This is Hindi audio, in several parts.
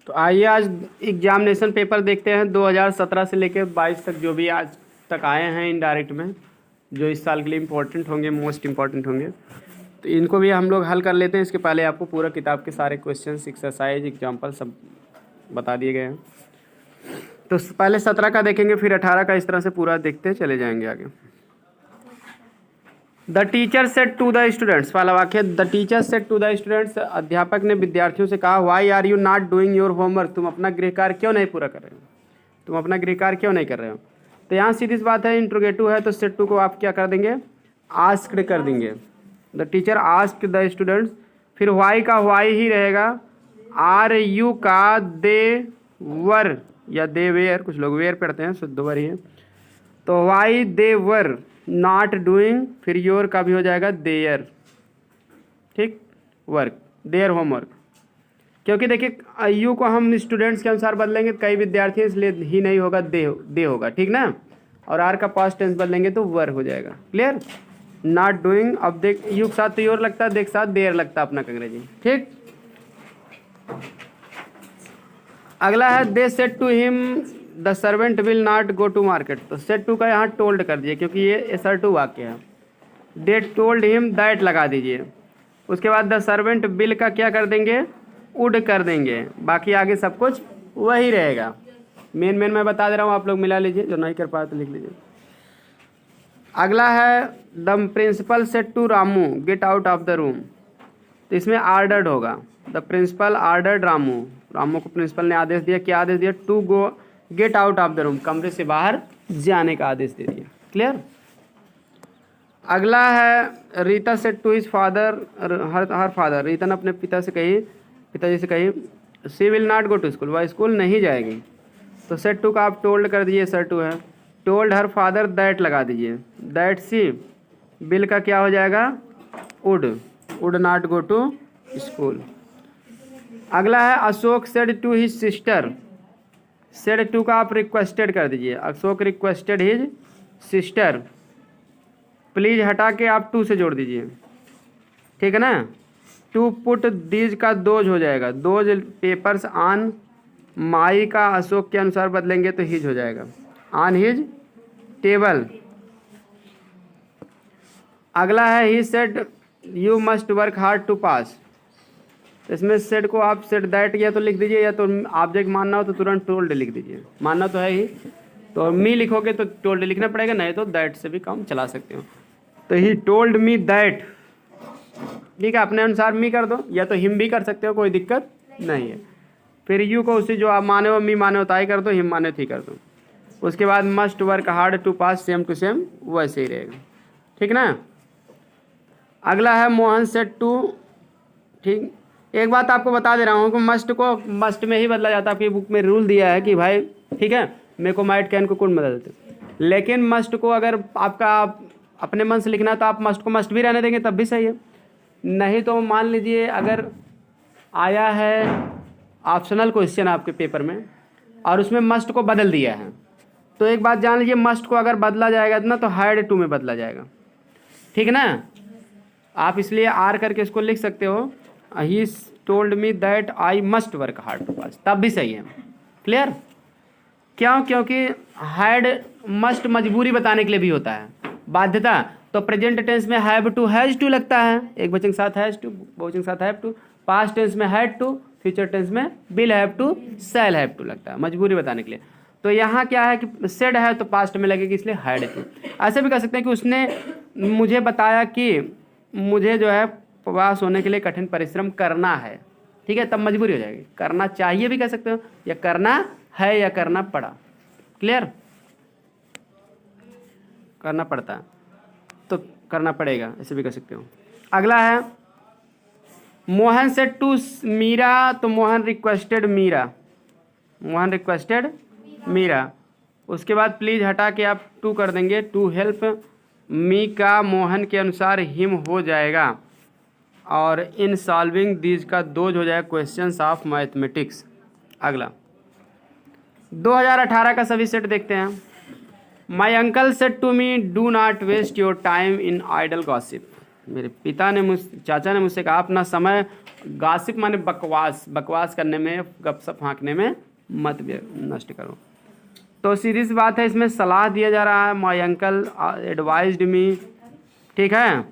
तो आइए आज एग्जामिनेशन पेपर देखते हैं 2017 से लेकर 22 तक, जो भी आज तक आए हैं इनडायरेक्ट में, जो इस साल के लिए इम्पोर्टेंट होंगे, मोस्ट इम्पॉर्टेंट होंगे। तो इनको भी हम लोग हल कर लेते हैं। इसके पहले आपको पूरा किताब के सारे क्वेश्चन, एक्सरसाइज, एग्जाम्पल सब बता दिए गए हैं। तो पहले 17 का देखेंगे, फिर 18 का, इस तरह से पूरा देखते चले जाएंगे आगे। The teacher said to the students, पहला वाक्य, the teacher said to the students, अध्यापक ने विद्यार्थियों से कहा, why are you not doing your homework, तुम अपना गृह कार्य क्यों नहीं पूरा कर रहे हो, तुम अपना गृह कार्य क्यों नहीं कर रहे हो। तो यहाँ सीधी सी बात है, इंट्रोगेटिव है, तो सेड टू को आप क्या कर देंगे, आस्क्ड कर देंगे। The teacher asked the students, फिर वाई का वाई ही रहेगा, आर यू का दे वर या दे वेयर, कुछ लोग वेयर पढ़ते हैं, शुद्ध वर ही है, तो why they were not doing, फिर योर का भी हो जाएगा देयर, ठीक, वर्क, देयर होमवर्क। क्योंकि देखिए यू को हम स्टूडेंट्स के अनुसार बदलेंगे तो कई विद्यार्थी, इसलिए ही नहीं होगा, दे होगा, ठीक ना। और आर का पास्ट टेंस बदलेंगे तो वर हो जाएगा। क्लियर, नॉट डूइंग, अब देख यू के साथ तो योर लगता है, देख साथ देयर लगता है अपना अंग्रेजी, ठीक। अगला है, they said to him the servant will not go to market, तो सेड टू का यहाँ टोल्ड कर दिए, क्योंकि ये असर्टिव वाक्य है। दे टोल्ड हिम दैट लगा दीजिए। उसके बाद द सर्वेंट विल का क्या कर देंगे, वुड कर देंगे। बाकी आगे सब कुछ वही रहेगा। मेन मैं बता दे रहा हूँ, आप लोग मिला लीजिए, जो नहीं कर पाए तो लिख लीजिए। अगला है, the principal said to Ramu get out of the room, तो इसमें आर्डर्ड होगा। The principal ordered Ramu, Ramu को प्रिंसिपल ने आदेश दिया, क्या आदेश दिया, to go get out of the room, कमरे से बाहर जाने का आदेश दे दिया। क्लियर। अगला है, Rita said to his father, her father, Rita ने अपने पिताजी से कही, she will not go to school, वह स्कूल नहीं जाएगी। तो सेड टू का आप टोल्ड कर दीजिए, सर टू है, टोल्ड हर फादर दैट लगा दीजिए। दैट सी विल का क्या हो जाएगा, would not go to school. अगला है, Ashok said to his sister, said to का आप रिक्वेस्टेड कर दीजिए, Ashok requested his sister, please हटा के आप टू से जोड़ दीजिए, ठीक है ना। टू पुट दीज का दोज हो जाएगा, दोज पेपर्स ऑन माई का अशोक के अनुसार बदलेंगे तो हिज हो जाएगा, ऑन हिज टेबल। अगला है, he said you must work hard to pass, इसमें सेड को आप सेड दैट या तो लिख दीजिए, या तो ऑब्जेक्ट मानना हो तो तुरंत टोल्ड लिख दीजिए, मानना तो है ही, तो मी लिखोगे तो टोल्ड लिखना पड़ेगा, नहीं तो दैट से भी काम चला सकते हो। तो ही टोल्ड मी दैट, ठीक है, अपने अनुसार मी कर दो, या तो हिम भी कर सकते हो, कोई दिक्कत नहीं है। फिर यू को उसी जो आप माने हो, मी माने हो ताई कर दो, हिम माने थी कर दो। उसके बाद must work hard to pass, same to same वैसे ही रहेगा, ठीक ना। अगला है, मोहन सेड टू, ठीक, एक बात आपको बता दे रहा हूँ कि मस्ट को मस्ट में ही बदला जाता है। आपकी बुक में रूल दिया है कि भाई ठीक है, मेरे को माइट कैन को कुंड बदल देते, लेकिन मस्ट को अगर आपका अपने मन से लिखना तो आप मस्ट को मस्ट भी रहने देंगे तब भी सही है। नहीं तो मान लीजिए अगर आया है ऑप्शनल क्वेश्चन आपके पेपर में और उसमें मस्ट को बदल दिया है, तो एक बात जान लीजिए, मस्ट को अगर बदला जाएगा ना तो हैड टू में बदला जाएगा, ठीक है ना। आप इसलिए आर करके इसको लिख सकते हो, he told me that I must work hard to pass, तब भी सही है। क्लियर। क्यों, क्योंकि हैड मस्ट मजबूरी बताने के लिए भी होता है, बाध्यता। तो प्रेजेंट टेंस में हैव टू हैज टू लगता है, एक वचन के साथ हैज टू, बहुवचन के साथ हैव टू, पास्ट टेंस में हैड टू, फ्यूचर टेंस में will have to, shall have to लगता है, मजबूरी बताने के लिए। तो यहाँ क्या है कि सेड है तो पास्ट में लगेगी, इसलिए हैड टू। ऐसे भी कह सकते हैं कि उसने मुझे बताया कि मुझे जो है पास होने के लिए कठिन परिश्रम करना है, ठीक है, तब मजबूरी हो जाएगी। करना चाहिए भी कह सकते हो, या करना है या करना पड़ा। क्लियर। करना पड़ता है तो करना पड़ेगा, ऐसे भी कह सकते हो। अगला है, मोहन सेड टू मीरा, तो मोहन रिक्वेस्टेड मीरा, मोहन रिक्वेस्टेड मीरा। उसके बाद प्लीज हटा के आप टू कर देंगे, टू हेल्प मी का मोहन के अनुसार हिम हो जाएगा, और इन सॉल्विंग दीज का दोज हो जाएगा क्वेश्चंस ऑफ मैथमेटिक्स। अगला 2018 का सभी सेट देखते हैं। My uncle said to me do not waste your time in idle gossip, मेरे चाचा ने मुझसे कहा अपना समय गासिप माने बकवास करने में, गपशप हाँकने में मत नष्ट करो। तो सीधी सी बात है, इसमें सलाह दिया जा रहा है, माई अंकल एडवाइज्ड मी, ठीक है।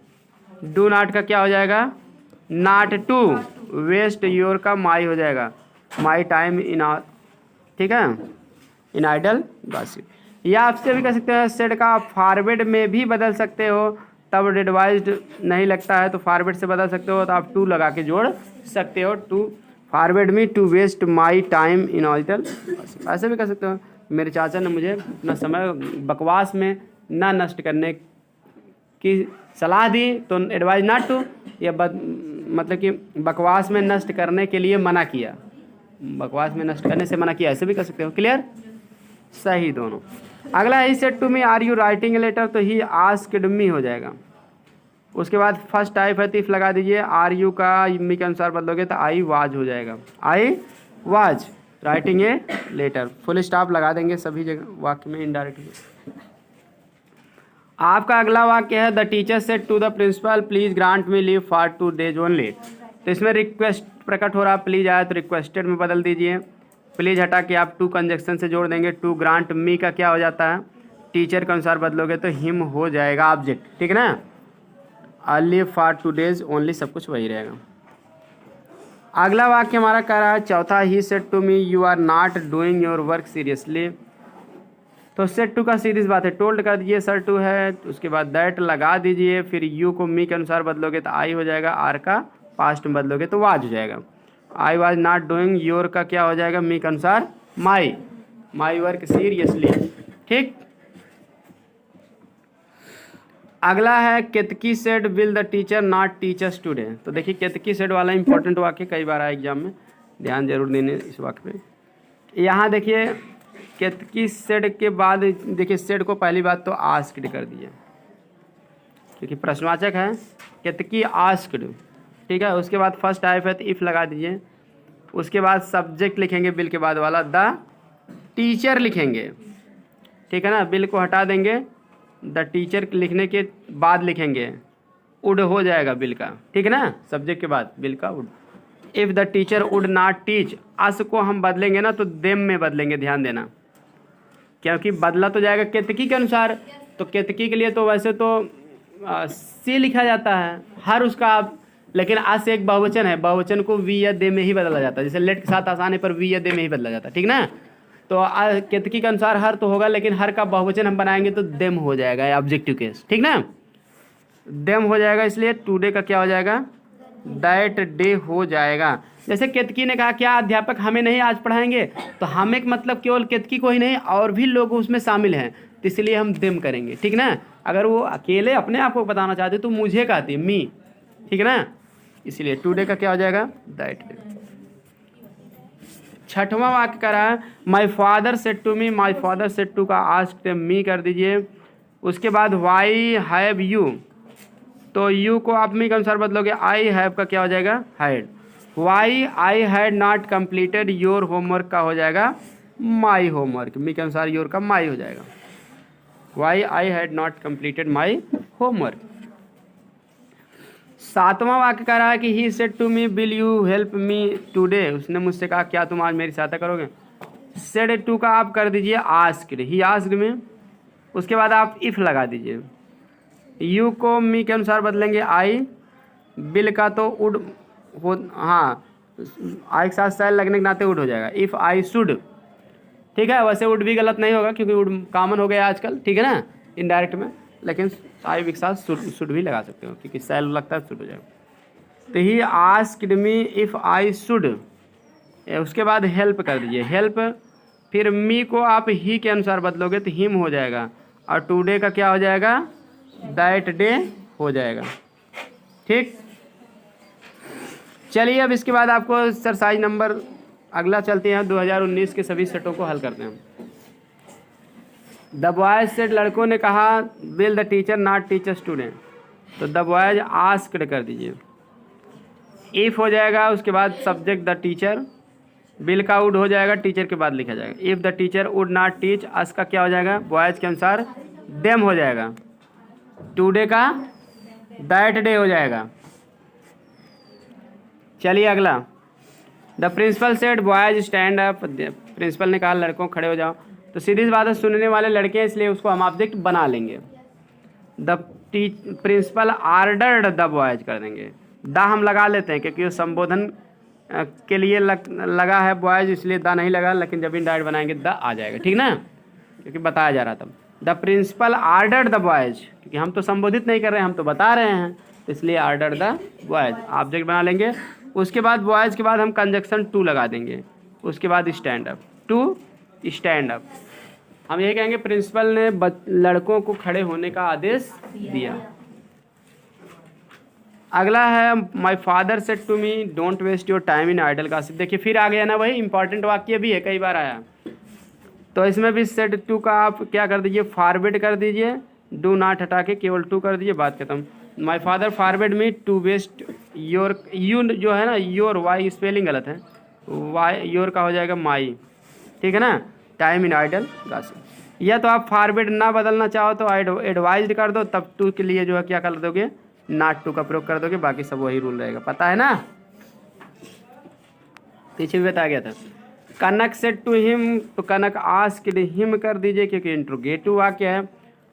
डू नॉट का क्या हो जाएगा, नॉट टू वेस्ट योर का माई हो जाएगा, माई टाइम इन, ठीक है, इन आइडल गॉसिप। या आपसे भी कह सकते हैं सेड का फॉरवर्ड में भी बदल सकते हो, तब एडवाइज्ड नहीं लगता है तो फॉरवर्ड से बदल सकते हो, तो आप टू लगा के जोड़ सकते हो, to forbade me to waste my time in idle, ऐसे भी कह सकते हो मेरे चाचा ने मुझे अपना समय बकवास में ना नष्ट करने की सलाह दी, तो एडवाइज नॉट टू, या मतलब कि बकवास में नष्ट करने के लिए मना किया, बकवास में नष्ट करने से मना किया, ऐसे भी कर सकते हो। क्लियर, सही दोनों। अगला he said to me are you writing a letter, तो ही आस्क्ड मी हो जाएगा। उसके बाद फर्स्ट टाइप है इफ लगा दीजिए, आर यू का मी के अनुसार बदलोगे तो आई वाज हो जाएगा, I was writing a letter, full stop लगा देंगे सभी जगह वाक्य में इनडायरेक्टली। आपका अगला वाक्य है the teacher said to the principal please grant me leave for 2 days only. तो इसमें रिक्वेस्ट प्रकट हो रहा है, प्लीज आया तो रिक्वेस्टेड में बदल दीजिए, प्लीज हटा के आप टू कंजक्शन से जोड़ देंगे, टू ग्रांट मी का क्या हो जाता है, टीचर के अनुसार बदलोगे तो हिम हो जाएगा ऑब्जेक्ट, ठीक है ना। लीव फॉर 2 days ओनली, सब कुछ वही रहेगा। अगला वाक्य हमारा कह रहा है चौथा, he said to me you are not doing your work seriously. तो सेड टू का सीरीज बात है, टोल्ड कर दीजिए सर टू है, उसके बाद दैट लगा दीजिए, फिर यू को मी के अनुसार बदलोगे तो आई हो जाएगा, आर का पास्ट में बदलोगे तो वाज हो जाएगा, I was not doing, your का क्या हो जाएगा मी के अनुसार माई वर्क सीरियसली, ठीक। अगला है Ketaki said will the teacher not teach us today. तो देखिए केतकी सेड वाला इंपॉर्टेंट वाक्य कई बार आया एग्जाम में, ध्यान जरूर देने इस वाक्य पे। यहाँ देखिए केतकी सेड के बाद देखिए सेड को पहली बात तो आस्क्ड कर दिया, क्योंकि प्रश्नवाचक है, केतकी आस्क्ड, ठीक है। उसके बाद फर्स्ट टाइप है तो इफ लगा दीजिए, उसके बाद सब्जेक्ट लिखेंगे बिल के बाद वाला, द टीचर लिखेंगे, ठीक है ना, बिल को हटा देंगे, द टीचर लिखने के बाद लिखेंगे उड हो जाएगा बिल का, ठीक है ना, सब्जेक्ट के बाद बिल का उड। इफ़ द टीचर उड नॉट टीच, अस को हम बदलेंगे ना तो देम में बदलेंगे, ध्यान देना, क्योंकि बदला तो जाएगा केतकी के अनुसार, तो केतकी के लिए तो वैसे तो सी लिखा जाता है हर उसका, लेकिन अस एक बहुवचन है, बहुवचन को वी या दे में ही बदला जाता है, जैसे लेट के साथ आसानी पर वी या दे में ही बदला जाता है, ठीक ना। तो केतकी के अनुसार हर तो होगा, लेकिन हर का बहुवचन हम बनाएंगे तो देम हो जाएगा, ऑब्जेक्टिव केस, ठीक ना, देम हो जाएगा, इसलिए टुडे का क्या हो जाएगा, दैट डे हो जाएगा। जैसे केतकी ने कहा क्या अध्यापक हमें नहीं आज पढ़ाएंगे, तो हम एक मतलब केवल केतकी को ही नहीं और भी लोग उसमें शामिल हैं, तो इसलिए हम देम करेंगे, ठीक ना। अगर वो अकेले अपने आप को बताना चाहते तो मुझे कहती मी, ठीक है ना, इसलिए टुडे का क्या हो जाएगा, दैट डे। छठवां वाक्य कर रहा है my father said to me, my father said to का आस्क्ड मी कर दीजिए, उसके बाद वाई हैव यू, तो यू को आप मी के अनुसार बदलोगे, आई हैव का क्या हो जाएगा, had. Why I had not completed your homework का हो जाएगा माई होमवर्क, मी के अनुसार योर का माई हो जाएगा, why I had not completed my homework. सातवां वाक्य कह रहा है कि he said to me will you help me today, उसने मुझसे कहा क्या तुम आज मेरी सहायता करोगे। सेड टू का आप कर दीजिए आस्क्ड, ही आस्क्ड मी, उसके बाद आप इफ लगा दीजिए, यू को मी के अनुसार बदलेंगे आई, बिल का तो उड हो, हाँ आई के साथ सैल लगने के नाते उड हो जाएगा, इफ़ आई शुड, ठीक है। वैसे उड भी गलत नहीं होगा क्योंकि उड कॉमन हो गया आजकल, ठीक है ना, इनडायरेक्ट में, लेकिन आई के साथ शुड भी लगा सकते हो क्योंकि सैल लगता है शुड हो जाएगा। तो he asked me if I should, उसके बाद हेल्प कर दीजिए, हेल्प, फिर मी को आप ही के अनुसार बदलोगे तो हिम हो जाएगा, और टुडे का क्या हो जाएगा, दैट डे हो जाएगा, ठीक। चलिए अब इसके बाद आपको एक्सरसाइज नंबर अगला चलते हैं, 2019 के सभी सेटों को हल करते हैं। द बॉयज सेड, लड़कों ने कहा will the teacher not teach us today, तो द बॉयज आस्क्ड कर दीजिए, इफ़ हो जाएगा, उसके बाद सब्जेक्ट द टीचर, बिल का वुड हो जाएगा, टीचर के बाद लिखा जाएगा, if the teacher would not teach अस का क्या हो जाएगा, बॉयज के अनुसार देम हो जाएगा, टुडे का दैट डे हो जाएगा। चलिए अगला, the principal said boys stand up, principal ने कहा लड़कों खड़े हो जाओ। तो सीधी सी बात है, सुनने वाले लड़के हैं इसलिए उसको हम ऑब्जेक्ट बना लेंगे। द प्रिंसिपल आर्डर्ड द बॉयज कर देंगे, द हम लगा लेते हैं क्योंकि वो संबोधन के लिए लगा है बॉयज, इसलिए द नहीं लगा, लेकिन जब इनडायरेक्ट बनाएंगे द आ जाएगा, ठीक ना, क्योंकि बताया जा रहा था। द प्रिंसिपल आर्डर्ड द बॉयज, क्योंकि हम तो संबोधित नहीं कर रहे हैं, हम तो बता रहे हैं, इसलिए आर्डर द बॉयज ऑब्जेक्ट बना लेंगे। उसके बाद बॉयज के बाद हम कंजक्शन टू लगा देंगे, उसके बाद stand up, to stand up. हम ये कहेंगे प्रिंसिपल ने लड़कों को खड़े होने का आदेश दिया। अगला है my father said to me don't waste your time in idle gossip. देखिए फिर आ गया ना, वही इंपॉर्टेंट वाक्य भी है, कई बार आया। तो इसमें भी सेड टू का आप क्या कर दीजिए, फॉरवर्ड कर दीजिए, डू नॉट हटा के केवल टू कर दीजिए, बात खत्म। My father forbade me to waste your, you जो है ना योर, वाई स्पेलिंग गलत है, वाई योर का हो जाएगा माई, ठीक है ना, टाइम इन आइडल गॉसिप। या तो आप फॉरवर्ड ना बदलना चाहो तो एडवाइज्ड कर दो, तब टू के लिए जो है क्या कर दोगे, नॉट टू का प्रयोग कर दोगे, बाकी सब वही रूल रहेगा, पता है ना, पीछे भी बताया गया था। कनक सेड टू हिम, तो कनक आस्क्ड हिम कर दीजिए क्योंकि इंट्रोगेटिव वाक्य है।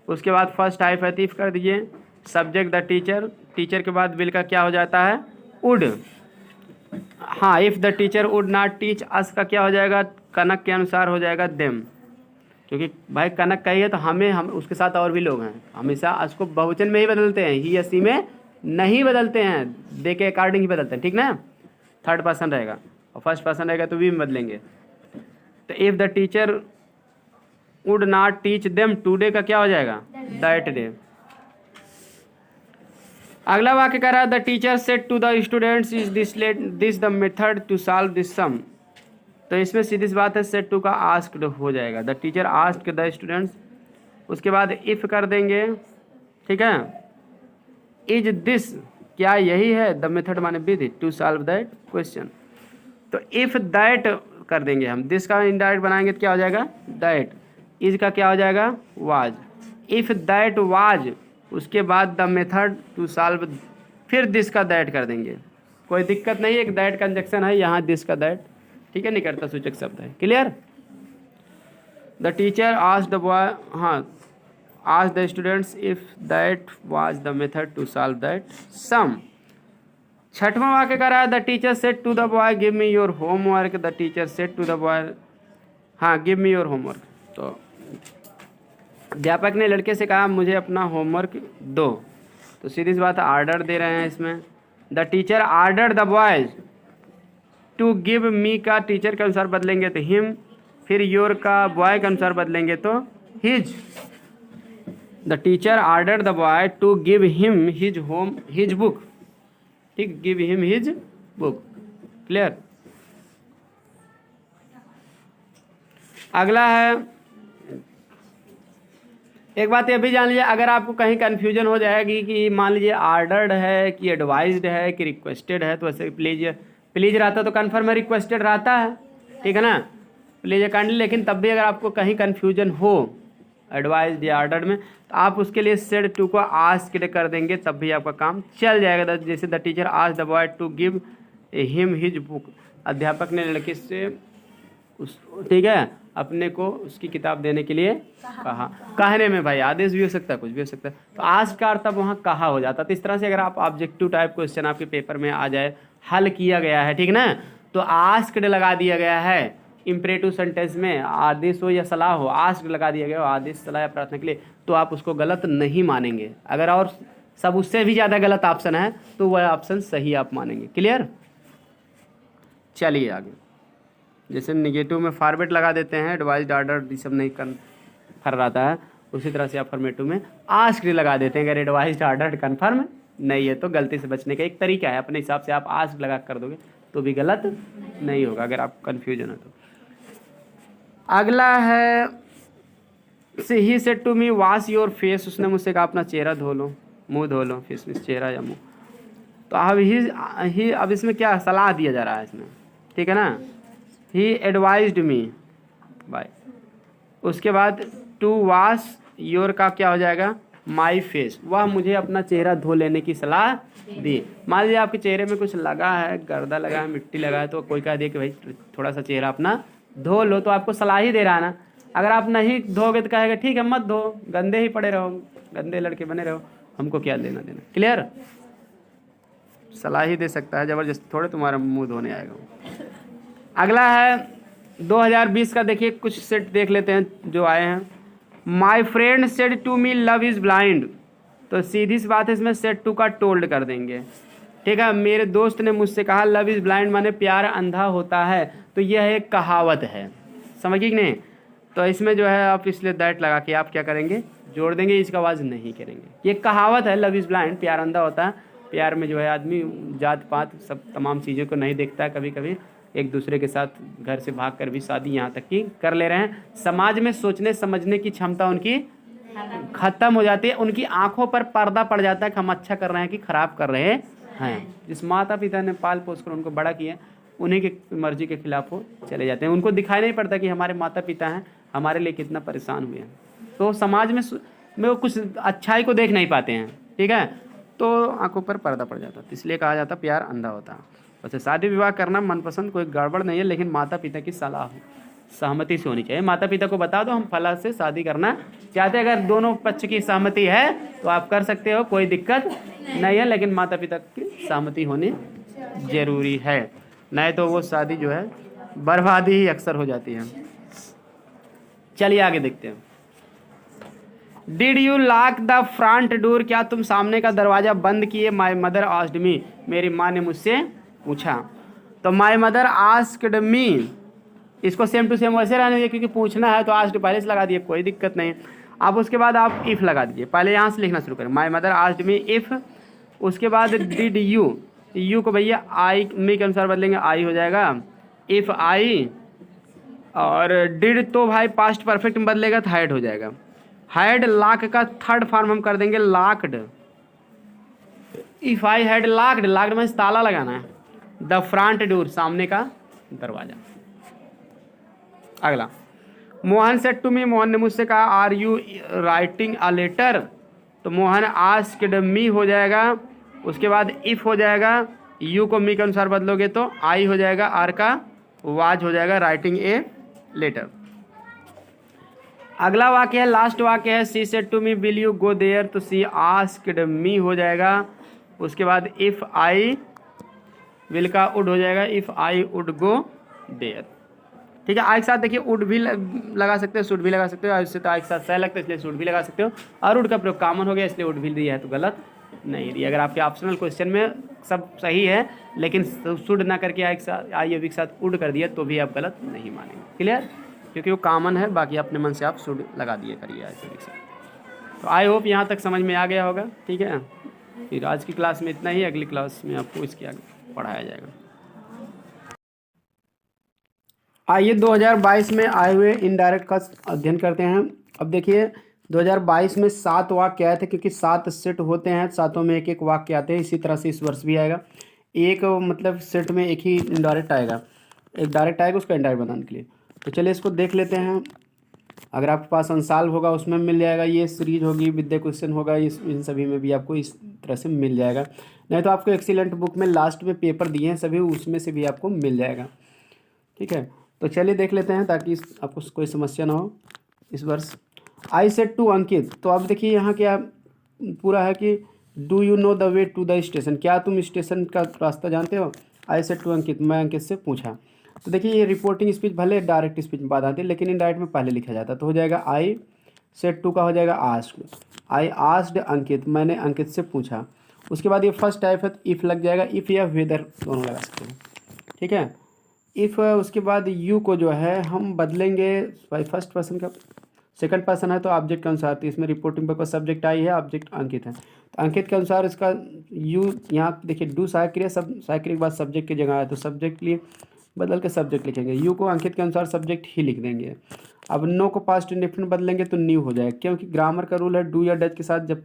उसके बाद फर्स्ट हाइफेटिव कर दीजिए, सब्जेक्ट द टीचर, टीचर के बाद विल का क्या हो जाता है, वुड। हाँ, if the teacher would not teach अस का क्या हो जाएगा, कनक के अनुसार हो जाएगा देम, क्योंकि भाई कनक का ही है तो हम उसके साथ और भी लोग हैं, हमेशा अस को बहुवचन में ही बदलते हैं, ही या सी में नहीं बदलते हैं, दे के अकॉर्डिंग ही बदलते हैं, ठीक ना। थर्ड पर्सन रहेगा और फर्स्ट पर्सन रहेगा तो वी में बदलेंगे। तो if the teacher would not teach them today का क्या हो जाएगा, दैट डे। अगला वाक्य कह रहा है the teacher said to the students is this the method to solve this sum. तो इसमें सीधी सी बात है, सेड टू का आस्क्ड हो जाएगा, the teacher asked the students. उसके बाद इफ़ कर देंगे, ठीक है, इज दिस क्या यही है, द मेथड माने विधि टू सॉल्व दैट क्वेश्चन। तो इफ़ दैट कर देंगे हम, दिस का इनडायरेक्ट बनाएंगे तो क्या हो जाएगा, दैट। इज का क्या हो जाएगा, वाज। इफ़ दैट वाज, उसके बाद द मेथड टू सॉल्व, फिर दिस का दैट कर देंगे, कोई दिक्कत नहीं, एक दैट कंजक्शन है यहाँ, दिस का दैट, ठीक है, निकटता सूचक शब्द है, clear. The teacher asked the boy, हाँ, asked the students if that was the method to solve that sum. छठवां वाक्य कह रहा है the teacher said to the boy give me your homework, the teacher said to the boy, हाँ, गिव मी योर होमवर्क। तो अध्यापक ने लड़के से कहा मुझे अपना होमवर्क दो, तो सीधी सी बात है आर्डर दे रहे हैं इसमें। The teacher order the boys to give me का टीचर के अनुसार बदलेंगे तो हिम, फिर योर का बॉय के अनुसार बदलेंगे तो his. The teacher order the boy to give him his book, ठीक, give him his book, clear. अगला है, एक बात ये भी जान लीजिए, अगर आपको कहीं कन्फ्यूजन हो जाएगी कि मान लीजिए आर्डर्ड है कि एडवाइज्ड है कि रिक्वेस्टेड है, तो ऐसे प्लीज रहता तो कन्फर्म में रिक्वेस्टेड रहता है, ठीक है ना, प्लीज काइंडली। लेकिन तब भी अगर आपको कहीं कन्फ्यूजन हो एडवाइज्ड या ऑर्डर्ड में, तो आप उसके लिए सेड टू को आस्क्ड कर देंगे, तब भी आपका काम चल जाएगा। जैसे the teacher asked the boy to give him his book, अध्यापक ने लड़के से उस, ठीक है, अपने को उसकी किताब देने के लिए कहा। कहने में भाई आदेश भी हो सकता है, कुछ भी हो सकता है, तो आस्क का अर्थ तब वहाँ कहा हो जाता है। तो इस तरह से अगर आप ऑब्जेक्टिव टाइप क्वेश्चन आपके पेपर में आ जाए, हल किया गया है, ठीक ना, तो आस्क्ड लगा दिया गया है, इम्परेटिव सेंटेंस में आदेश हो या सलाह हो, आस्क्ड लगा दिया गया हो आदेश सलाह या प्रार्थना के लिए, तो आप उसको गलत नहीं मानेंगे। अगर और सब उससे भी ज़्यादा गलत ऑप्शन है तो वह ऑप्शन सही आप मानेंगे, क्लियर। चलिए आगे, जैसे निगेटिव में फॉरवर्ड लगा देते हैं, एडवाइज्ड ऑर्डर ये सब नहीं कर रहता है, उसी तरह से अफर्मेटिव में आस्क्ड लगा देते हैं। अगर एडवाइज्ड ऑर्डर कन्फर्म नहीं है तो गलती से बचने का एक तरीका है, अपने हिसाब से आप आस्क्ड लगा कर दोगे तो भी गलत नहीं होगा, अगर आप कन्फ्यूजन है तो। अगला है he said to me wash your face, उसने मुझसे कहा अपना चेहरा धो लो, मुंह धो लो, फेस में चेहरा या मुंह। तो अब इसमें क्या सलाह दिया जा रहा है इसमें, ठीक है ना, ही एडवाइज्ड मी बाय। उसके बाद टू वॉश योर का क्या हो जाएगा, माई फेस, वह मुझे अपना चेहरा धो लेने की सलाह दी। मान लीजिए आपके चेहरे में कुछ लगा है, गर्दा लगा है, मिट्टी लगा है, तो कोई कह दे कि भाई थोड़ा सा चेहरा अपना धो लो, तो आपको सलाह ही दे रहा है ना। अगर आप नहीं धोगे तो कहेगा ठीक है मत धो, गंदे ही पड़े रहो, गंदे लड़के बने रहो, हमको क्या लेना देना। क्लियर? सलाह ही दे सकता है, ज़बरदस्ती थोड़े तुम्हारा मुंह धोने आएगा। अगला है 2020 का, देखिए कुछ सेट देख लेते हैं जो आए हैं। My friend said to me love is blind, तो सीधी सी बात है इसमें सेड टू का टोल्ड कर देंगे। ठीक है, मेरे दोस्त ने मुझसे कहा लव इज़ ब्लाइंड माने प्यार अंधा होता है, तो यह एक कहावत है, समझिए कि नहीं। तो इसमें जो है आप इसलिए दैट लगा के आप क्या करेंगे, जोड़ देंगे, इसका आवाज़ नहीं करेंगे। ये कहावत है, लव इज़ ब्लाइंड, प्यार अंधा होता है। प्यार में जो है आदमी जात पात सब तमाम चीज़ों को नहीं देखता है, कभी कभी एक दूसरे के साथ घर से भाग कर भी शादी यहाँ तक की कर ले रहे हैं। समाज में सोचने समझने की क्षमता उनकी खत्म हो जाती है, उनकी आंखों पर पर्दा पड़ जाता है कि हम अच्छा कर रहे हैं कि खराब कर रहे हैं। जिस माता पिता ने पाल पोस कर उनको बड़ा किया, उन्हीं की मर्जी के खिलाफ वो चले जाते हैं। उनको दिखाई नहीं पड़ता कि हमारे माता पिता हैं, हमारे लिए कितना परेशान हुए हैं। तो समाज में वो कुछ अच्छाई को देख नहीं पाते हैं, ठीक है, तो आंखों पर पर्दा पड़ जाता है। इसलिए कहा जाता है प्यार अंधा होता है। वैसे शादी विवाह करना मनपसंद कोई गड़बड़ नहीं है, लेकिन माता पिता की सलाह हो, सहमति से होनी चाहिए। माता पिता को बता दो हम फला से शादी करना चाहते हैं, अगर दोनों पक्ष की सहमति है तो आप कर सकते हो, कोई दिक्कत नहीं है, लेकिन माता पिता की सहमति होनी जरूरी है, नहीं तो वो शादी जो है बर्बादी ही अक्सर हो जाती है। चलिए आगे देखते हैं। Did you lock the front door, क्या तुम सामने का दरवाजा बंद किए? माई मदर आस्क्ड मी, मेरी माँ ने मुझसे पूछा। तो माई मदर आस्क्ड मी, इसको सेम टू सेम वैसे रहने दीजिए, क्योंकि पूछना है तो आस्क्ड पहले से लगा दिए, कोई दिक्कत नहीं। अब उसके बाद आप इफ़ लगा दीजिए, पहले यहाँ से लिखना शुरू करें। My mother asked me if, उसके बाद डिड यू, यू को भैया आई मी के अनुसार बदलेंगे, आई हो जाएगा इफ़ आई, और डिड तो भाई पास्ट परफेक्ट में बदलेगा तो हैड हो जाएगा। हैड लॉक का थर्ड फॉर्म हम कर देंगे locked. If I had locked, locked में ताला लगाना है, द फ्रंट डोर, सामने का दरवाजा। अगला, Mohan said to me, Mohan ने मुझसे कहा are you writing a letter, तो मोहन आस्क्ड मी हो जाएगा, उसके बाद इफ हो जाएगा, यू को मी के अनुसार बदलोगे तो आई हो जाएगा, आर का वाज हो जाएगा, राइटिंग ए लेटर। अगला वाक्य है, लास्ट वाक्य है, she said to me will you go there, तो सी आस्क्ड मी हो जाएगा, उसके बाद इफ़ आई, विल का उड हो जाएगा, इफ़ आई उड गो देयर। ठीक है, आई के साथ देखिए उड भी लगा सकते हो, शुड भी लगा सकते हो, इससे तो आई के साथ सह लगता है इसलिए शुड भी लगा सकते हो, और उड का प्रयोग कॉमन हो गया इसलिए उड भी दिया है, तो गलत नहीं दिया। अगर आपके ऑप्शनल क्वेश्चन में सब सही है, लेकिन शुड ना करके आई के साथ, आई अभी के साथ उड कर दिया तो भी आप गलत नहीं मानेंगे। क्लियर? क्योंकि वो कॉमन है, बाकी अपने मन से आप शुड लगा दिए करिए आज के साथ। तो आई होप यहाँ तक समझ में आ गया होगा। ठीक है, फिर आज की क्लास में इतना ही, अगली क्लास में आपको इसके आगे पढ़ाया जाएगा। आइए 2022 में आए हुए इनडायरेक्ट का अध्ययन करते हैं। अब देखिए 2022 में 7 वाक्य आए थे, क्योंकि 7 सेट होते हैं, सातों में एक एक वाक्य आते हैं। इसी तरह से इस वर्ष भी आएगा, एक मतलब सेट में एक ही इनडायरेक्ट आएगा, एक डायरेक्ट आएगा उसका इनडायरेक्ट बनाने के लिए। तो चलिए इसको देख लेते हैं। अगर आपके पास अनसाल्व होगा उसमें मिल जाएगा, ये सीरीज होगी, विद्या क्वेश्चन होगा, इन सभी में भी आपको इस तरह से मिल जाएगा। नहीं तो आपको एक्सीलेंट बुक में लास्ट में पेपर दिए हैं सभी, उसमें से भी आपको मिल जाएगा। ठीक है, तो चलिए देख लेते हैं ताकि आपको कोई समस्या ना हो इस वर्ष। आई सेड टू अंकित, तो अब देखिए यहाँ क्या पूरा है कि do you know the way to the station, क्या तुम स्टेशन का रास्ता जानते हो? आई सेड टू अंकित, मैं अंकित से पूछा। तो देखिए ये रिपोर्टिंग स्पीच भले डायरेक्ट स्पीच में बात आती है, लेकिन इनडायरेक्ट में पहले लिखा जाता है, तो हो जाएगा आई सेड टू का हो जाएगा आस्क्ड, आई आस्क्ड अंकित, मैंने अंकित से पूछा। उसके बाद ये फर्स्ट टाइप है, इफ़ लग जाएगा, इफ़ या वेदर दोनों लगा सकते हैं। ठीक है, इफ़ उसके बाद यू को जो है हम बदलेंगे भाई फर्स्ट पर्सन का, सेकंड पर्सन है तो ऑब्जेक्ट के अनुसार, तो इसमें रिपोर्टिंग पर्पज सब्जेक्ट आई है, ऑब्जेक्ट अंकित है, तो अंकित के अनुसार इसका यू यहाँ देखिए डू सहायक क्रिया, सब सहायक क्रिया के बाद सब्जेक्ट की जगह है, तो सब्जेक्ट लिए बदल के सब्जेक्ट लिखेंगे, यू को अंकित के अनुसार सब्जेक्ट ही लिख देंगे। अब नो को पास्ट इंडेफिनिट बदलेंगे तो न्यू हो जाएगा, क्योंकि ग्रामर का रूल है डू या डज के साथ जब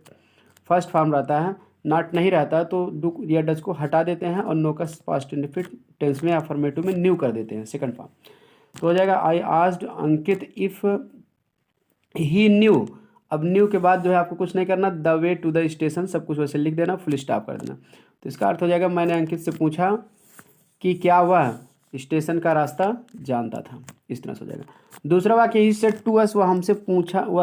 फर्स्ट फॉर्म रहता है, नॉट नहीं रहता है, तो डू या डज को हटा देते हैं और नो का पास्ट इंडेफिनिट टेंस में अफर्मेटिव में न्यू कर देते हैं सेकंड फॉर्म। तो हो जाएगा I asked Ankit if he knew अब न्यू के बाद जो है आपको कुछ नहीं करना, the way to the station सब कुछ वैसे लिख देना, फुल स्टॉप कर देना। तो इसका अर्थ हो जाएगा मैंने अंकित से पूछा कि क्या वह स्टेशन का रास्ता जानता था, इस तरह से हो जाएगा। दूसरा वाक्य, ही सेड टू अस, वह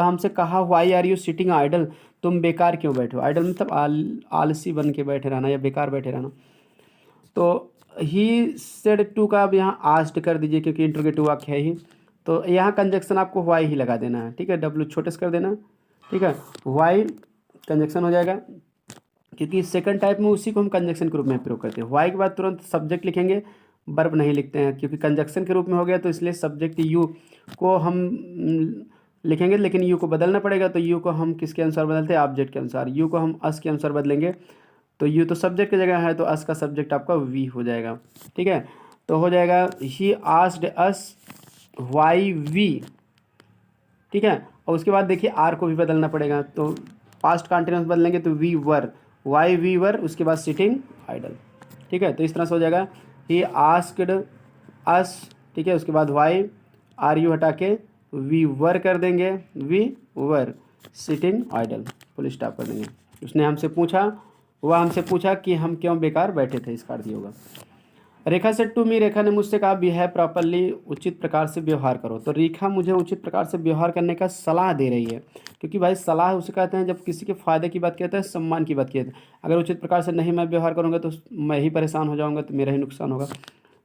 हमसे कहा, why are you sitting idle, तुम बेकार क्यों बैठे हो। आइडल मतलब आलसी बन के बैठे रहना या बेकार बैठे रहना। तो ही सेड टू का अब यहाँ आस्क्ड कर दीजिए क्योंकि इंट्रोगेटिव वाक्य है ही। तो यहाँ कंजक्शन आपको वाई ही लगा देना है, ठीक है, डब्ल्यू छोटे से कर देना, ठीक है, वाई कंजक्शन हो जाएगा क्योंकि सेकंड टाइप में उसी को हम कंजक्शन के रूप में प्रयोग करते हैं। वाई के बाद तुरंत सब्जेक्ट लिखेंगे, वर्ब नहीं लिखते हैं क्योंकि कंजक्शन के रूप में हो गया, तो इसलिए सब्जेक्ट यू को हम लिखेंगे, लेकिन यू को बदलना पड़ेगा। तो यू को हम किसके अनुसार बदलते हैं, ऑब्जेक्ट के अनुसार। यू को हम अस के अनुसार बदलेंगे, तो यू तो सब्जेक्ट की जगह है, तो अस का सब्जेक्ट आपका वी हो जाएगा, ठीक है। तो हो जाएगा he asked us why we, ठीक है। और उसके बाद देखिए आर को भी बदलना पड़ेगा, तो पास्ट कंटिन्यूअस बदलेंगे तो we were, why we were, उसके बाद सिटिंग आइडल, ठीक है। तो इस तरह से हो जाएगा ही आस्क्ड अस, ठीक है, उसके बाद वाई, आर यू हटा के वी वर कर देंगे, we were sitting idle, full stop कर देंगे। उसने हमसे पूछा, वह हमसे पूछा कि हम क्यों बेकार बैठे थे, इसका अर्थ होगा। रेखा सेड टू मी, रेखा ने मुझसे कहा, बिहेव प्रॉपर्ली, उचित प्रकार से व्यवहार करो। तो रेखा मुझे उचित प्रकार से व्यवहार करने का सलाह दे रही है, क्योंकि भाई सलाह उसे कहते हैं जब किसी के फायदे की बात कहते हैं, सम्मान की बात कहते हैं। अगर उचित प्रकार से नहीं मैं व्यवहार करूँगा तो मैं ही परेशान हो जाऊँगा, तो मेरा ही नुकसान होगा,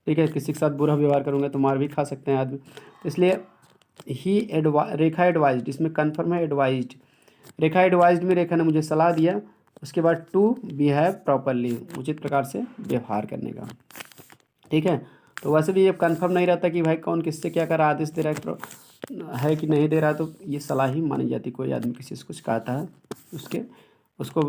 ठीक है। किसी के साथ बुरा व्यवहार करूँगा तो मार भी खा सकते हैं आदमी। इसलिए रेखा एडवाइज्ड, इसमें कन्फर्म है एडवाइज्ड, रेखा एडवाइज्ड में रेखा ने मुझे सलाह दिया। उसके बाद टू बिहेव प्रॉपर्ली, उचित प्रकार से व्यवहार करने का, ठीक है। तो वैसे भी ये कन्फर्म नहीं रहता कि भाई कौन किससे क्या कर आदेश दे रहा है कि नहीं दे रहा, तो ये सलाह ही मानी जाती। कोई आदमी किसी से कुछ कहता है उसको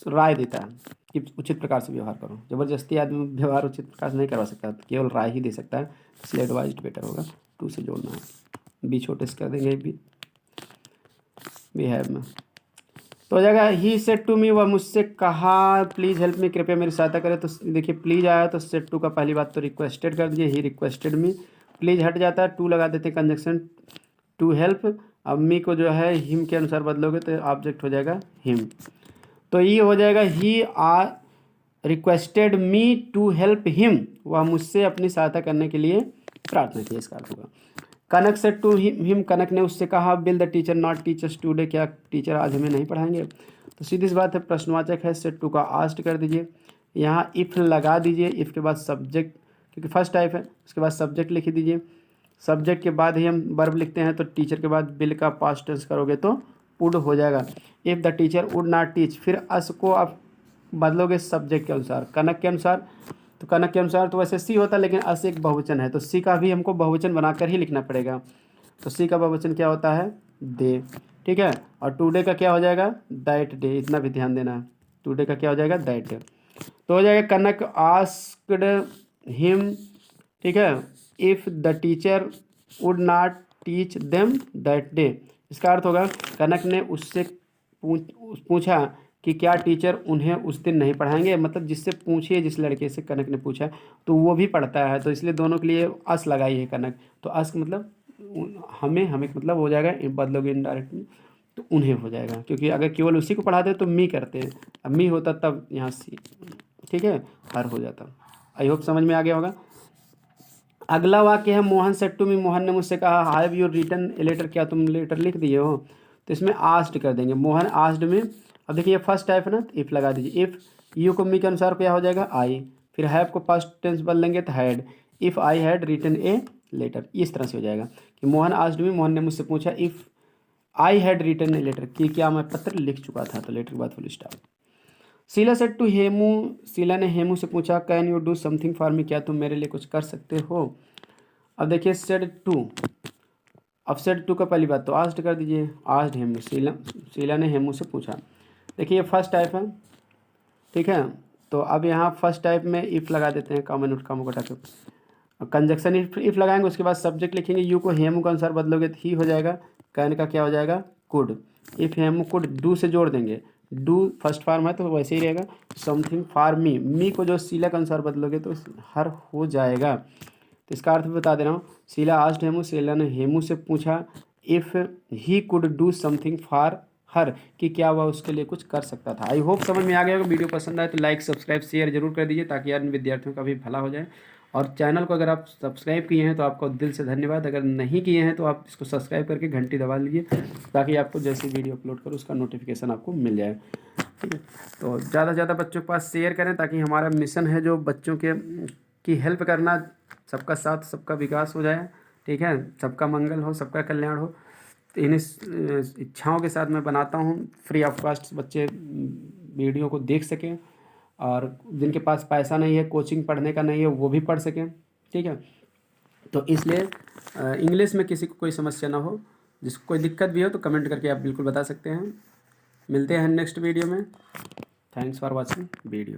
राय देता है कि उचित प्रकार से व्यवहार करो। ज़बरदस्ती आदमी व्यवहार उचित प्रकार से नहीं करवा सकता, केवल राय ही दे सकता है, इसलिए एडवाइज्ड बेटर होगा, टू से जोड़ना है, बी छोटे से कर देंगे बिहेव में। तो हो जाएगा ही सेड टू मी, वह मुझसे कहा, प्लीज़ हेल्प मी, कृपया मेरी सहायता करें। तो देखिए प्लीज़ आया तो सेड टू का पहली बात तो रिक्वेस्टेड कर दीजिए, ही रिक्वेस्टेड मी, प्लीज़ हट जाता है, टू लगा देते हैं कंजक्शन टू हेल्प। अब मी को जो है हिम के अनुसार बदलोगे तो ऑब्जेक्ट हो जाएगा हिम। तो ये हो जाएगा he are requested me to help him, वह मुझसे अपनी सहायता करने के लिए प्रार्थना की, इसका अर्थ होगा। कनक सेड टू हिम, कनक ने उससे कहा, will the teacher not teach us today, क्या टीचर आज हमें नहीं पढ़ाएंगे। तो सीधी सी बात है, प्रश्नवाचक है, सेड टू का आस्क्ड कर दीजिए, यहाँ इफ़ लगा दीजिए, इफ़ के बाद सब्जेक्ट, क्योंकि फर्स्ट टाइप है, उसके बाद सब्जेक्ट लिख दीजिए, सब्जेक्ट के बाद ही हम वर्ब लिखते हैं, तो टीचर के बाद विल का पास्ट टेंस करोगे तो वुड हो जाएगा। If the teacher would not teach, फिर अस को आप बदलोगे सब्जेक्ट के अनुसार, कनक के अनुसार, तो कनक के अनुसार तो वैसे सी होता है, लेकिन अस एक बहुवचन है, तो सी का भी हमको बहुवचन बनाकर ही लिखना पड़ेगा। तो सी का बहुवचन क्या होता है, दे, ठीक है। और टुडे का क्या हो जाएगा, दैट डे, इतना भी ध्यान देना है, टुडे का क्या हो जाएगा, दैट डे। तो हो जाएगा कनक आस्क्ड हिम, ठीक है, if the teacher would not teach them that day. इसका अर्थ होगा कनक ने उससे पूछा कि क्या टीचर उन्हें उस दिन नहीं पढ़ाएंगे, मतलब जिससे पूछिए, जिस लड़के से कनक ने पूछा तो वो भी पढ़ता है, तो इसलिए दोनों के लिए अस लगाई है कनक। तो अस का मतलब हमें मतलब हो जाएगा, बदलोगे इनडायरेक्ट में तो उन्हें हो जाएगा, क्योंकि अगर केवल उसी को पढ़ा दे तो मी करते हैं, अब मी होता तब यहाँ सी, ठीक है, हर हो जाता। आई होप समझ में आ गया होगा। अगला वाक्य है Mohan said to me, Mohan ने मुझसे कहा, have you written a letter, क्या तुम लेटर लिख दिए हो। तो इसमें आस्क्ड कर देंगे, मोहन आस्क्ड में। अब देखिए फर्स्ट टाइप है ना, तो इफ़ लगा दीजिए, इफ़ यू को मी के अनुसार क्या हो जाएगा, आई, फिर हैव को पास्ट टेंस बदलेंगे तो had, if I had written a letter, इस तरह से हो जाएगा कि मोहन आस्क्ड मी, मोहन ने मुझसे पूछा, if I had written a letter, कि क्या मैं पत्र लिख चुका था, तो लेटर के बाद full stop. Sheela said to Hemu, Sheela ने हेमू से पूछा, can you do something for me, क्या तुम मेरे लिए कुछ कर सकते हो। अब देखिए सेड टू, अब सेड टू का पहली बात तो आस्क्ड कर दीजिए, आस्क्ड हेमू, शीला ने हेमू से पूछा। देखिए ये फर्स्ट टाइप है, ठीक है। तो अब यहाँ फर्स्ट टाइप में इफ़ लगा देते हैं, कॉमन नोट कामों कटा के, कंजक्शन इफ लगाएंगे, उसके बाद सब्जेक्ट लिखेंगे, यू को हेमू के अनुसार बदलोगे तो ही हो जाएगा, कैन का क्या हो जाएगा, could, if Hemu could, do से जोड़ देंगे, डू फर्स्ट फॉर्म है तो वैसे ही रहेगा, समथिंग फॉर मी, मी को जो शीला के अनुसार बदलोगे तो हर हो जाएगा। तो इसका अर्थ भी बता दे रहा हूँ, शीला आस्क्ड हेमू, शीला ने हेमू से पूछा if he could do something for her, कि क्या वह उसके लिए कुछ कर सकता था। आई होप समझ में आ गया होगा। वीडियो पसंद आए तो लाइक सब्सक्राइब शेयर जरूर कर दीजिए ताकि अन्य विद्यार्थियों का भी भला हो जाए। और चैनल को अगर आप सब्सक्राइब किए हैं तो आपको दिल से धन्यवाद, अगर नहीं किए हैं तो आप इसको सब्सक्राइब करके घंटी दबा लीजिए ताकि आपको जैसे वीडियो अपलोड करो उसका नोटिफिकेशन आपको मिल जाए। ठीक है, तो ज़्यादा से ज़्यादा बच्चों के पास शेयर करें ताकि हमारा मिशन है जो बच्चों के की हेल्प करना, सबका साथ सबका विकास हो जाए। ठीक है, सबका मंगल हो, सबका कल्याण हो। तो इन्हीं इच्छाओं के साथ मैं बनाता हूँ, फ्री ऑफ कॉस्ट बच्चे वीडियो को देख सकें, और जिनके पास पैसा नहीं है, कोचिंग पढ़ने का नहीं है, वो भी पढ़ सकें। ठीक है, तो इसलिए इंग्लिश में किसी को कोई समस्या ना हो, जिसको कोई दिक्कत भी हो तो कमेंट करके आप बिल्कुल बता सकते हैं। मिलते हैं नेक्स्ट वीडियो में। Thanks for watching video.